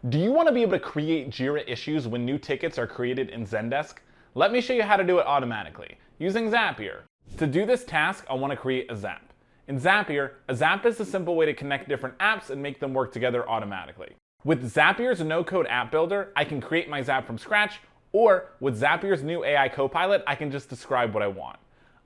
Do you want to be able to create Jira issues when new tickets are created in Zendesk? Let me show you how to do it automatically, using Zapier. To do this task, I want to create a Zap. In Zapier, a Zap is a simple way to connect different apps and make them work together automatically. With Zapier's no-code app builder, I can create my Zap from scratch, or with Zapier's new AI Copilot, I can just describe what I want.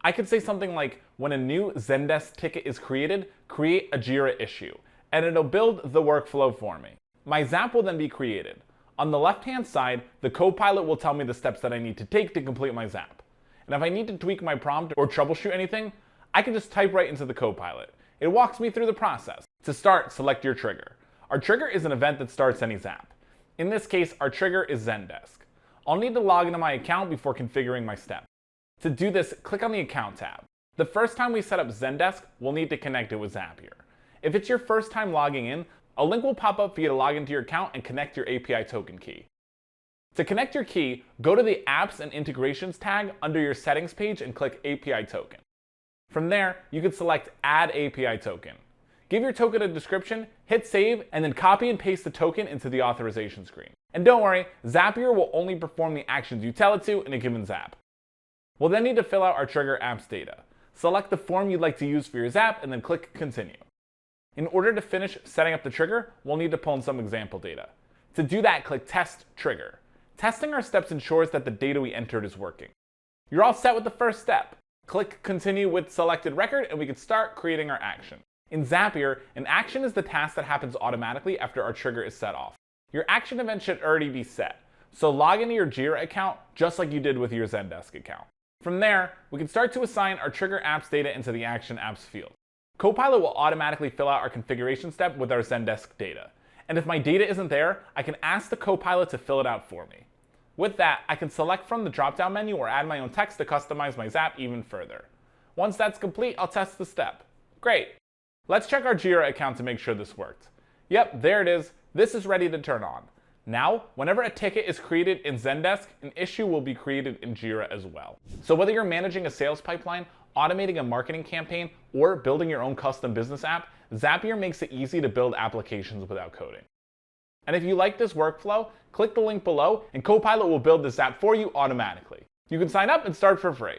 I could say something like, when a new Zendesk ticket is created, create a Jira issue, and it'll build the workflow for me. My Zap will then be created. On the left-hand side, the Copilot will tell me the steps that I need to take to complete my Zap. And if I need to tweak my prompt or troubleshoot anything, I can just type right into the Copilot. It walks me through the process. To start, select your trigger. Our trigger is an event that starts any Zap. In this case, our trigger is Zendesk. I'll need to log into my account before configuring my step. To do this, click on the Account tab. The first time we set up Zendesk, we'll need to connect it with Zapier. If it's your first time logging in, a link will pop up for you to log into your account and connect your API token key. To connect your key, go to the Apps and Integrations tag under your Settings page and click API Token. From there, you can select Add API Token. Give your token a description, hit Save, and then copy and paste the token into the authorization screen. And don't worry, Zapier will only perform the actions you tell it to in a given Zap. We'll then need to fill out our trigger apps data. Select the form you'd like to use for your Zap and then click Continue. In order to finish setting up the trigger, we'll need to pull in some example data. To do that, click Test Trigger. Testing our steps ensures that the data we entered is working. You're all set with the first step. Click Continue with selected record and we can start creating our action. In Zapier, an action is the task that happens automatically after our trigger is set off. Your action event should already be set, so log into your Jira account just like you did with your Zendesk account. From there, we can start to assign our trigger apps data into the Action Apps field. Copilot will automatically fill out our configuration step with our Zendesk data. And if my data isn't there, I can ask the Copilot to fill it out for me. With that, I can select from the drop-down menu or add my own text to customize my Zap even further. Once that's complete, I'll test the step. Great! Let's check our Jira account to make sure this worked. Yep, there it is. This is ready to turn on. Now, whenever a ticket is created in Zendesk, an issue will be created in Jira as well. So whether you're managing a sales pipeline, automating a marketing campaign, or building your own custom business app, Zapier makes it easy to build applications without coding. And if you like this workflow, click the link below and Copilot will build this app for you automatically. You can sign up and start for free.